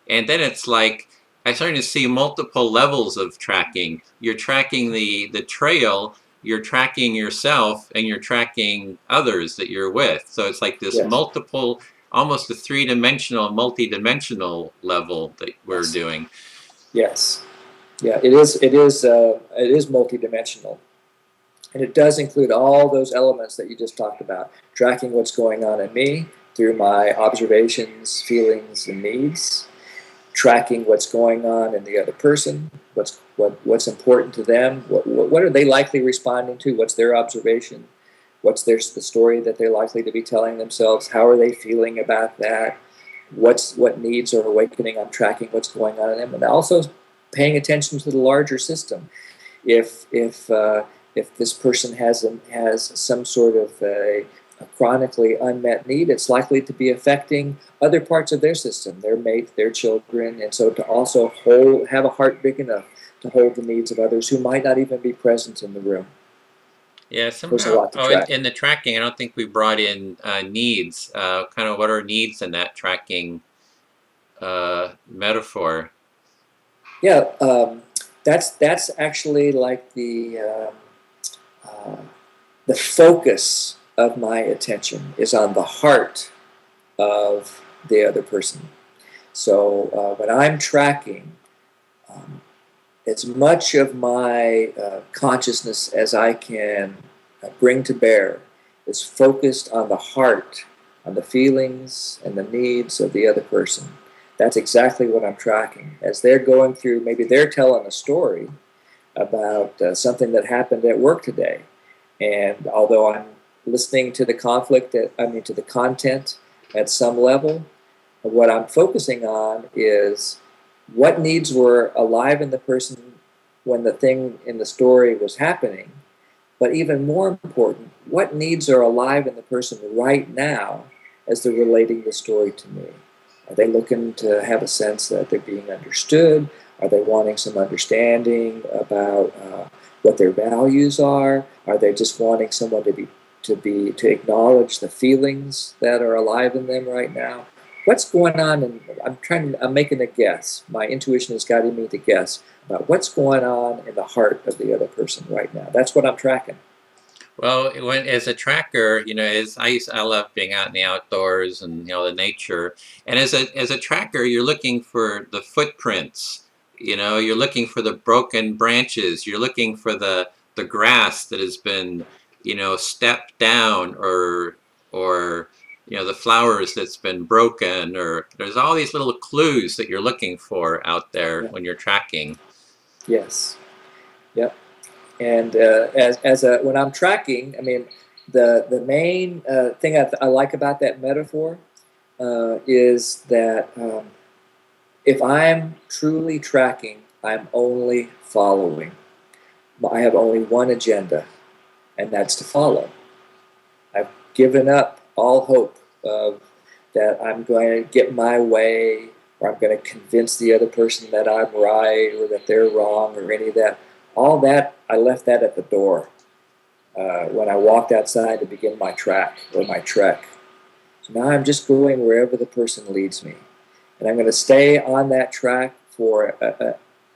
[SPEAKER 2] and then it's like I'm starting to see multiple levels of tracking. You're tracking the trail, you're tracking yourself, and you're tracking others that you're with. So it's like this
[SPEAKER 3] Yes.
[SPEAKER 2] multiple, almost a three-dimensional, multi-dimensional level that we're
[SPEAKER 3] Yes.
[SPEAKER 2] doing.
[SPEAKER 3] Yes. Yeah, it is multidimensional. And it does include all those elements that you just talked about, tracking what's going on in me through my observations, feelings, and needs, tracking what's going on in the other person, what's important to them, what are they likely responding to, what's their observation, what's the story that they're likely to be telling themselves, how are they feeling about that, what needs are awakening, I'm tracking what's going on in them, and also paying attention to the larger system. If this person has some sort of a chronically unmet need, it's likely to be affecting other parts of their system, their mate, their children, and so to also have a heart big enough to hold the needs of others who might not even be present in the room.
[SPEAKER 2] Yeah,
[SPEAKER 3] There's a lot to track.
[SPEAKER 2] in the tracking, I don't think we brought in needs. Kind of what are needs in that tracking metaphor?
[SPEAKER 3] Yeah, that's actually like the focus of my attention is on the heart of the other person. So when I'm tracking, as much of my consciousness as I can bring to bear is focused on the heart, on the feelings and the needs of the other person. That's exactly what I'm tracking. As they're going through, maybe they're telling a story about something that happened at work today. And although I'm listening to the to the content at some level, what I'm focusing on is what needs were alive in the person when the thing in the story was happening. But even more important, what needs are alive in the person right now as they're relating the story to me? Are they looking to have a sense that they're being understood? Are they wanting some understanding about what their values are? Are they just wanting someone to acknowledge the feelings that are alive in them right now? What's going on? And I'm making a guess. My intuition is guiding me to guess about what's going on in the heart of the other person right now. That's what I'm tracking.
[SPEAKER 2] Well, as a tracker, I love being out in the outdoors and the nature. And as a tracker, you're looking for the footprints. You're looking for the broken branches. You're looking for the grass that has been, stepped down, or the flowers that's been broken. Or there's all these little clues that you're looking for out there when you're tracking.
[SPEAKER 3] Yes. Yep. And when I'm tracking, the main thing I like about that metaphor is that if I'm truly tracking, I'm only following. I have only one agenda, and that's to follow. I've given up all hope that I'm going to get my way, or I'm going to convince the other person that I'm right or that they're wrong, or any of that. All that, I left that at the door when I walked outside to begin my track or my trek. So now I'm just going wherever the person leads me. And I'm going to stay on that track for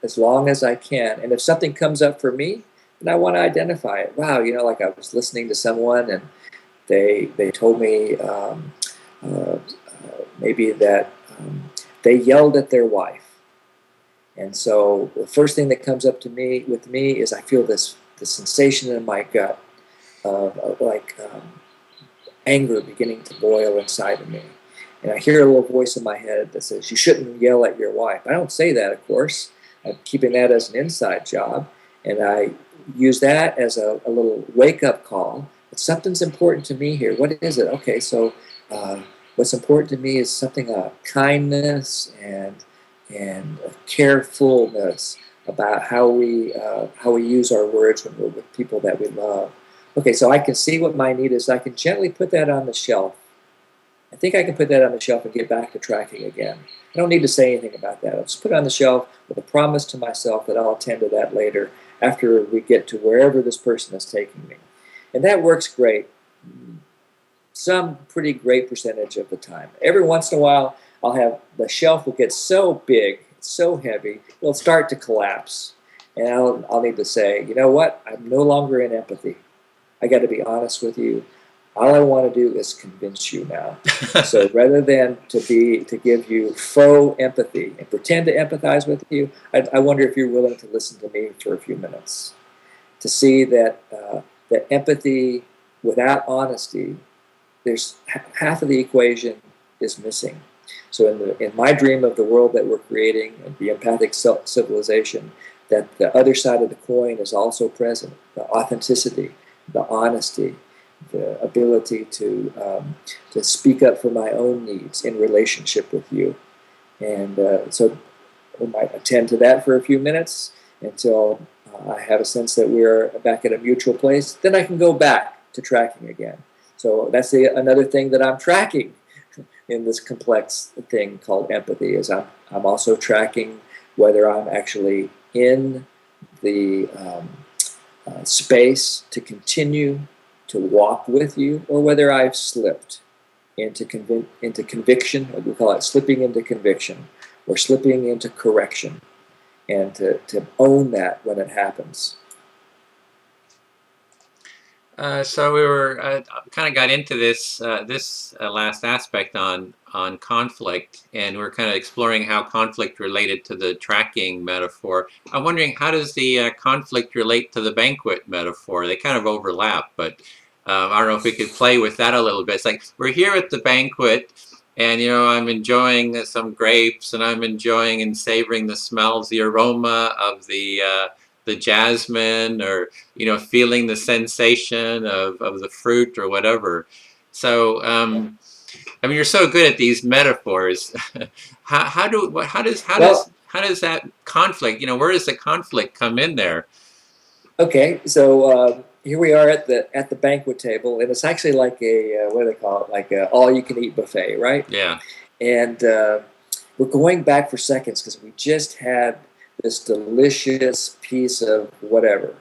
[SPEAKER 3] as long as I can. And if something comes up for me, then I want to identify it. Wow, like I was listening to someone and they told me maybe that they yelled at their wife. And so the first thing that comes up with me is I feel this sensation in my gut of anger beginning to boil inside of me. And I hear a little voice in my head that says, you shouldn't yell at your wife. I don't say that, of course. I'm keeping that as an inside job. And I use that as a little wake-up call. But something's important to me here. What is it? Okay, so what's important to me is something of kindness and carefulness about how we use our words when we're with people that we love. Okay, so I can see what my need is. I can gently put that on the shelf. I think I can put that on the shelf and get back to tracking again. I don't need to say anything about that. I'll just put it on the shelf with a promise to myself that I'll attend to that later after we get to wherever this person is taking me. And that works great. Some pretty great percentage of the time. Every once in a while, the shelf will get so big, so heavy, it'll start to collapse. And I'll need to say, you know what? I'm no longer in empathy. I got to be honest with you. All I want to do is convince you now. So rather than to give you faux empathy and pretend to empathize with you, I wonder if you're willing to listen to me for a few minutes to see that that empathy without honesty, there's half of the equation is missing. So in my dream of the world that we're creating, the empathic civilization, that the other side of the coin is also present, the authenticity, the honesty, the ability to speak up for my own needs in relationship with you. And so we might attend to that for a few minutes until I have a sense that we're back at a mutual place. Then I can go back to tracking again. So that's another thing that I'm tracking in this complex thing called empathy, is I'm also tracking whether I'm actually in the space to continue to walk with you, or whether I've slipped into conviction, or we call it slipping into conviction, or slipping into correction, and to own that when it happens.
[SPEAKER 2] So we were kind of got into this last aspect on conflict, and we're kind of exploring how conflict related to the tracking metaphor. I'm wondering, how does the conflict relate to the banquet metaphor? They kind of overlap, but I don't know if we could play with that a little bit. It's like we're here at the banquet, and I'm enjoying some grapes, and I'm enjoying and savoring the smells, the aroma of the jasmine, or feeling the sensation of the fruit or whatever. So I mean, you're so good at these metaphors. how does that conflict, where does the conflict come in there?
[SPEAKER 3] Okay, so here we are at the banquet table, and it's actually like a what do they call it? Like a all-you-can-eat buffet, right?
[SPEAKER 2] Yeah.
[SPEAKER 3] And we're going back for seconds because we just had this delicious piece of whatever,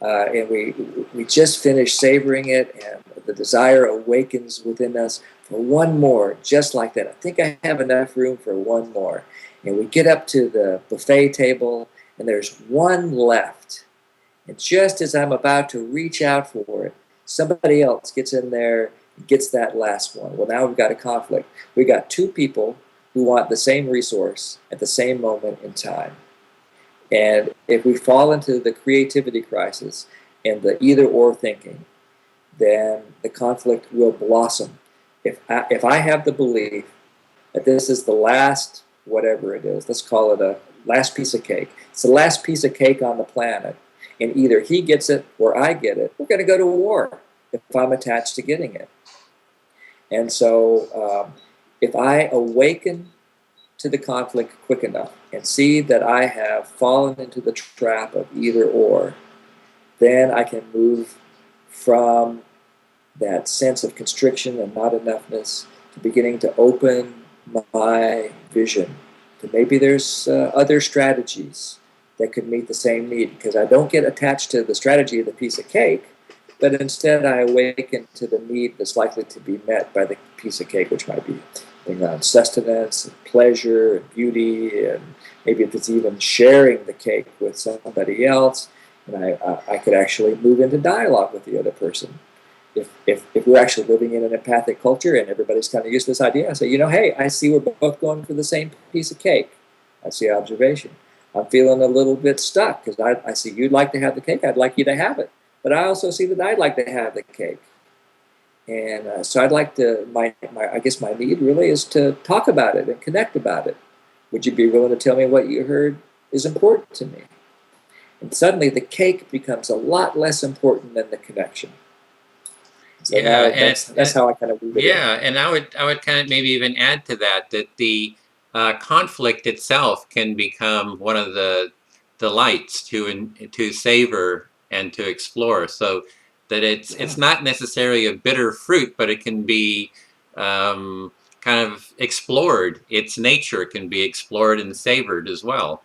[SPEAKER 3] and we just finished savoring it, and the desire awakens within us for one more, just like that. I think I have enough room for one more. And we get up to the buffet table, and there's one left. And just as I'm about to reach out for it, somebody else gets in there and gets that last one. Well, now we've got a conflict. We've got two people who want the same resource at the same moment in time. And if we fall into the creativity crisis and the either-or thinking, then the conflict will blossom. If I have the belief that this is the last, whatever it is, let's call it a last piece of cake. It's the last piece of cake on the planet, and either he gets it or I get it, we're going to go to war if I'm attached to getting it. And so if I awaken to the conflict quick enough and see that I have fallen into the trap of either or, then I can move from that sense of constriction and not enoughness to beginning to open my vision to maybe there's other strategies that could meet the same need, because I don't get attached to the strategy of the piece of cake, but instead I awaken to the need that's likely to be met by the piece of cake, which might be sustenance and pleasure and beauty, and maybe if it's even sharing the cake with somebody else, and I could actually move into dialogue with the other person. If we're actually living in an empathic culture and everybody's kind of used to this idea, I say, hey, I see we're both going for the same piece of cake. That's the observation. I'm feeling a little bit stuck because I see you'd like to have the cake. I'd like you to have it. But I also see that I'd like to have the cake. And so I'd like to, I guess my need really is to talk about it and connect about it. Would you be willing to tell me what you heard is important to me? And suddenly the cake becomes a lot less important than the connection. So
[SPEAKER 2] Yeah,
[SPEAKER 3] that's how I kind of move it.
[SPEAKER 2] Yeah, and I would kind of maybe even add to that the conflict itself can become one of the delights to savor and to explore. So that it's not necessarily a bitter fruit, but it can be kind of explored. Its nature can be explored and savored as well.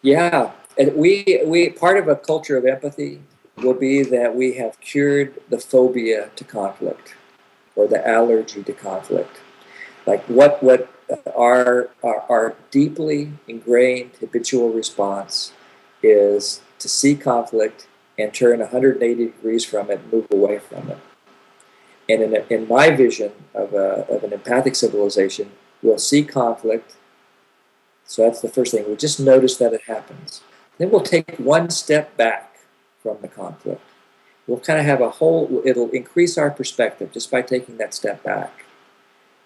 [SPEAKER 3] Yeah, and we part of a culture of empathy will be that we have cured the phobia to conflict or the allergy to conflict. Like what our deeply ingrained habitual response is to see conflict and turn 180 degrees from it and move away from it. And in my vision of an empathic civilization, we'll see conflict. So that's the first thing. We'll just notice that it happens. Then we'll take one step back from the conflict. We'll kind of have it'll increase our perspective just by taking that step back.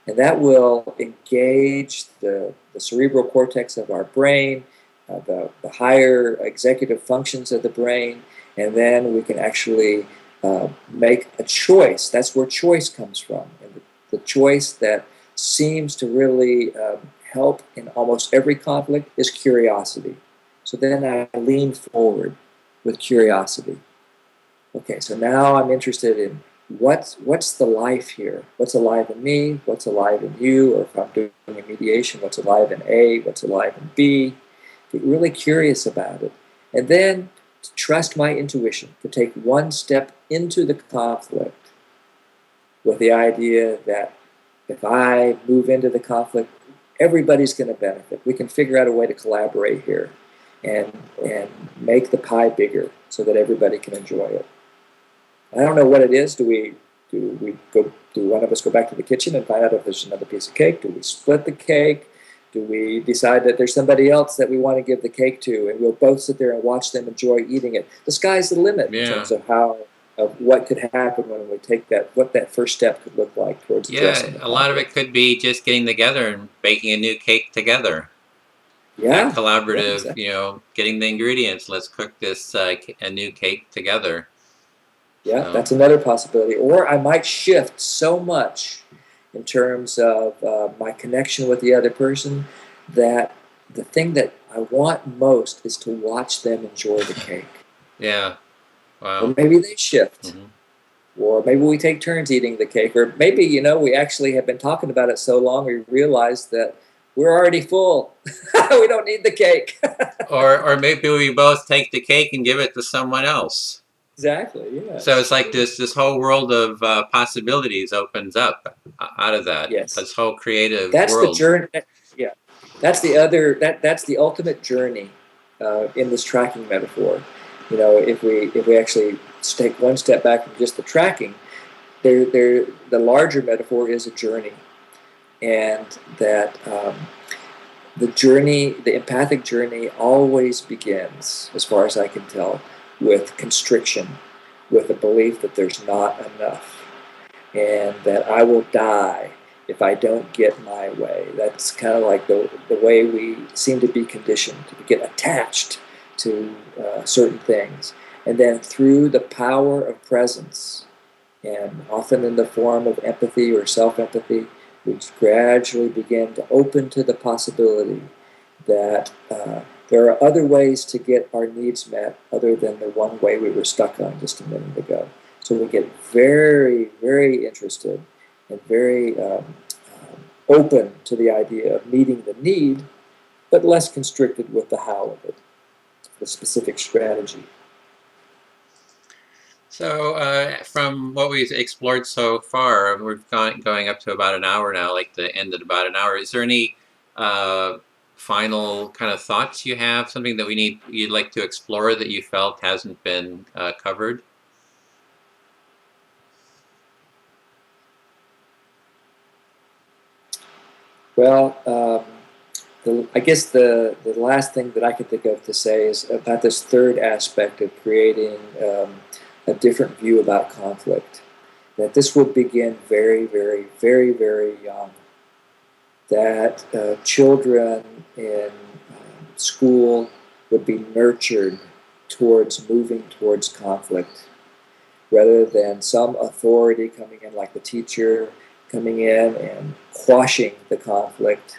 [SPEAKER 3] And that will engage the cerebral cortex of our brain, the higher executive functions of the brain, and then we can actually make a choice. That's where choice comes from. And the choice that seems to really help in almost every conflict is curiosity. So then I lean forward with curiosity. Okay, so now I'm interested in what's the life here? What's alive in me? What's alive in you? Or if I'm doing a mediation, what's alive in A? What's alive in B? Get really curious about it. And then to trust my intuition, to take one step into the conflict with the idea that if I move into the conflict, everybody's going to benefit. We can figure out a way to collaborate here and make the pie bigger so that everybody can enjoy it. I don't know what it is. Do one of us go back to the kitchen and find out if there's another piece of cake? Do we split the cake? Do we decide that there's somebody else that we want to give the cake to, and we'll both sit there and watch them enjoy eating it? The sky's the limit in terms of what could happen when we take what that first step could look like towards addressing the conflict.
[SPEAKER 2] A lot of it could be just getting together and baking a new cake together.
[SPEAKER 3] Yeah,
[SPEAKER 2] that collaborative,
[SPEAKER 3] yeah, exactly.
[SPEAKER 2] Getting the ingredients. Let's cook this a new cake together.
[SPEAKER 3] Yeah, that's another possibility. Or I might shift so much in terms of my connection with the other person that the thing that I want most is to watch them enjoy the cake.
[SPEAKER 2] Yeah. Wow.
[SPEAKER 3] Or maybe they shift.
[SPEAKER 2] Mm-hmm.
[SPEAKER 3] Or maybe we take turns eating the cake. Or maybe, we actually have been talking about it so long we realize that we're already full. We don't need the cake.
[SPEAKER 2] or maybe we both take the cake and give it to someone else.
[SPEAKER 3] Exactly, yeah.
[SPEAKER 2] So it's like this whole world of possibilities opens up out of that.
[SPEAKER 3] Yes.
[SPEAKER 2] This whole creative
[SPEAKER 3] That's
[SPEAKER 2] world.
[SPEAKER 3] the journey. Yeah. That's the ultimate journey in this tracking metaphor. If we actually take one step back from just the tracking, the larger metaphor is a journey. And that the empathic journey always begins, as far as I can tell, with constriction, with a belief that there's not enough, and that I will die if I don't get my way. That's kind of like the way we seem to be conditioned, to get attached to certain things. And then through the power of presence, and often in the form of empathy or self-empathy, we gradually begin to open to the possibility that there are other ways to get our needs met other than the one way we were stuck on just a minute ago. So we get very, very interested and very open to the idea of meeting the need, but less constricted with the how of it, the specific strategy.
[SPEAKER 2] So from what we've explored so far, we're going up to about an hour now, like the end of about an hour. Is there any final kind of thoughts you have, something that you'd like to explore that you felt hasn't been covered?
[SPEAKER 3] Well, I guess the last thing that I could think of to say is about this third aspect of creating a different view about conflict. That this will begin very, very, very, very young. That children in school would be nurtured towards moving towards conflict, rather than some authority coming in, like the teacher coming in and quashing the conflict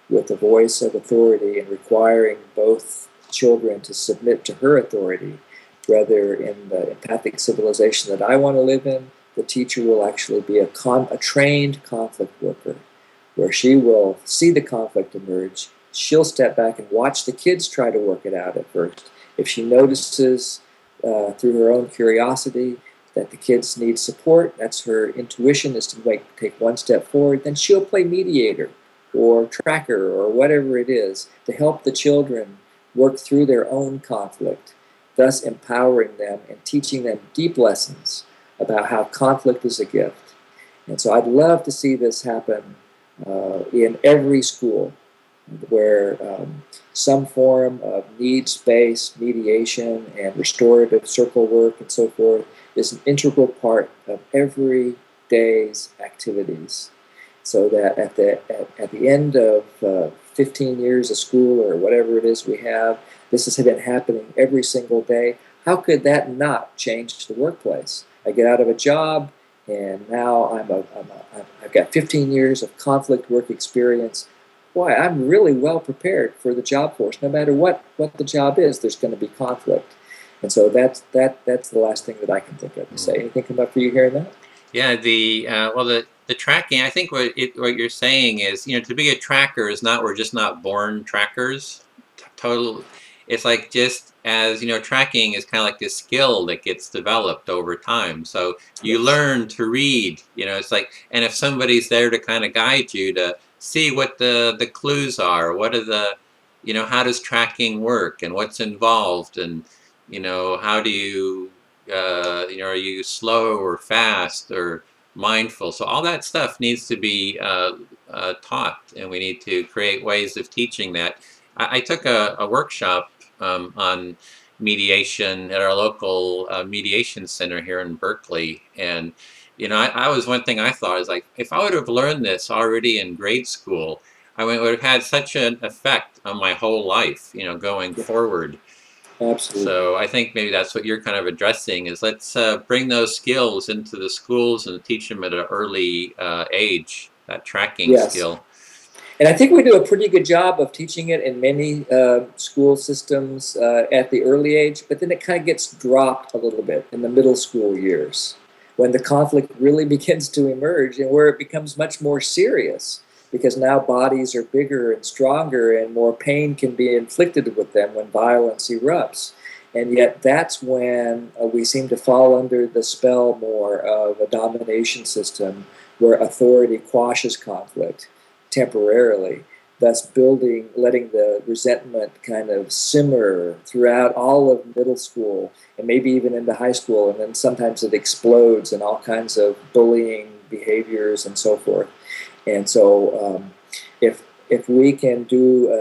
[SPEAKER 3] with the voice of authority and requiring both children to submit to her authority. whether in the empathic civilization that I want to live in, the teacher will actually be a trained conflict worker, where she will see the conflict emerge. She'll step back and watch the kids try to work it out at first. If she notices through her own curiosity that the kids need support, that's her intuition, is to take one step forward, then she'll play mediator or tracker or whatever it is to help the children work through their own conflict, thus empowering them and teaching them deep lessons about how conflict is a gift. And so I'd love to see this happen in every school, where some form of needs-based mediation and restorative circle work and so forth is an integral part of every day's activities, so that at the end of 15 years of school or whatever it is we have, this has been happening every single day. How could that not change the workplace? I get out of a job, and now I've got 15 years of conflict work experience. Boy, I'm really well prepared for the job force. No matter what the job is, there's going to be conflict. And so that's the last thing that I can think of to say. Anything come up for you hearing that?
[SPEAKER 2] Yeah, the tracking. I think what you're saying is, to be a tracker is not, we're just not born trackers. Total. It's like, just as tracking is kind of like this skill that gets developed over time. So you
[SPEAKER 3] Yes.
[SPEAKER 2] learn to read. It's like, and if somebody's there to kind of guide you to see what the clues are, what are the, how does tracking work and what's involved, and how do you, are you slow or fast or mindful? So all that stuff needs to be taught, and we need to create ways of teaching that. I took a workshop on mediation at our local mediation center here in Berkeley, and I was, one thing I thought is, like, if I would have learned this already in grade school, it would have had such an effect on my whole life, going
[SPEAKER 3] Yeah,
[SPEAKER 2] forward.
[SPEAKER 3] absolutely.
[SPEAKER 2] So I think maybe that's what you're kind of addressing, is let's bring those skills into the schools and teach them at an early age, that tracking
[SPEAKER 3] Yes.
[SPEAKER 2] skill.
[SPEAKER 3] And I think we do a pretty good job of teaching it in many school systems at the early age, but then it kind of gets dropped a little bit in the middle school years, when the conflict really begins to emerge and where it becomes much more serious, because now bodies are bigger and stronger and more pain can be inflicted with them when violence erupts. And yet that's when we seem to fall under the spell more of a domination system where authority quashes conflict temporarily, thus letting the resentment kind of simmer throughout all of middle school and maybe even into high school, and then sometimes it explodes in all kinds of bullying behaviors and so forth. And so if we can do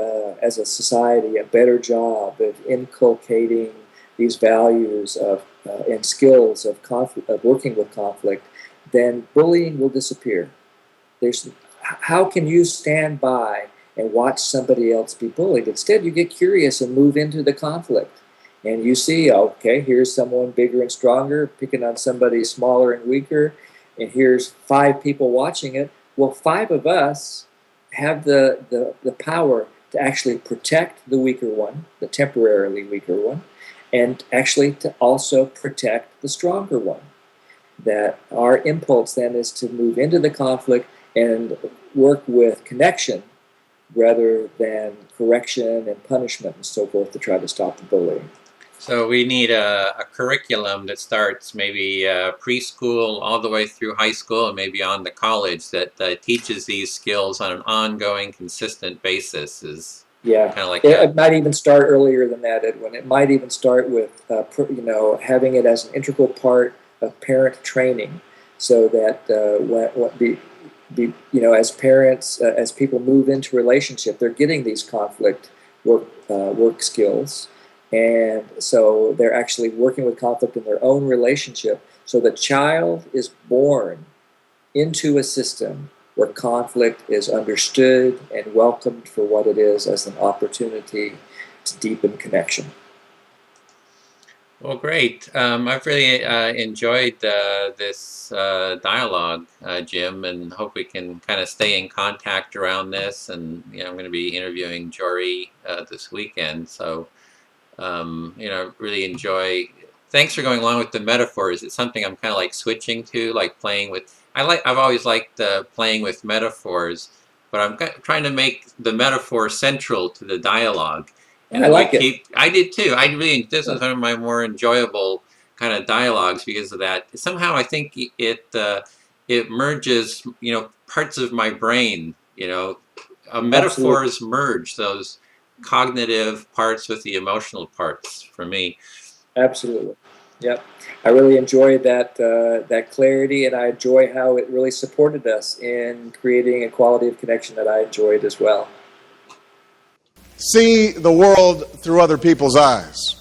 [SPEAKER 3] as a society a better job of inculcating these values of and skills of conflict, of working with conflict, then bullying will disappear. How can you stand by and watch somebody else be bullied? Instead, you get curious and move into the conflict. And you see, okay, here's someone bigger and stronger picking on somebody smaller and weaker, and here's 5 people watching it. Well, 5 of us have the power to actually protect the weaker one, the temporarily weaker one, and actually to also protect the stronger one. That our impulse then is to move into the conflict and work with connection rather than correction and punishment and so forth to try to stop the bullying.
[SPEAKER 2] So we need a curriculum that starts maybe preschool all the way through high school and maybe on to college, that teaches these skills on an ongoing, consistent basis. Is
[SPEAKER 3] Yeah,
[SPEAKER 2] kind of like
[SPEAKER 3] it might even start earlier than that, Edwin. It might even start with having it as an integral part of parent training, so that as parents, as people move into relationship, they're getting these conflict work skills. And so they're actually working with conflict in their own relationship. So the child is born into a system where conflict is understood and welcomed for what it is, as an opportunity to deepen connection.
[SPEAKER 2] Well, great. I've really enjoyed this dialogue, Jim, and hope we can kind of stay in contact around this. And I'm going to be interviewing Jory this weekend, so really enjoy thanks for going along with the metaphors. It's something I'm kind of like switching to, like playing with. I've always liked playing with metaphors, but I'm trying to make the metaphor central to the dialogue. And
[SPEAKER 3] I like it.
[SPEAKER 2] I did too. This is one of my more enjoyable kind of dialogues because of that. Somehow I think it merges, parts of my brain. Metaphors merge those cognitive parts with the emotional parts for me.
[SPEAKER 3] Absolutely. Yep. I really enjoyed that clarity, and I enjoy how it really supported us in creating a quality of connection that I enjoyed as well.
[SPEAKER 1] See the world through other people's eyes.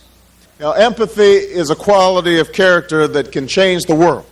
[SPEAKER 1] Empathy is a quality of character that can change the world.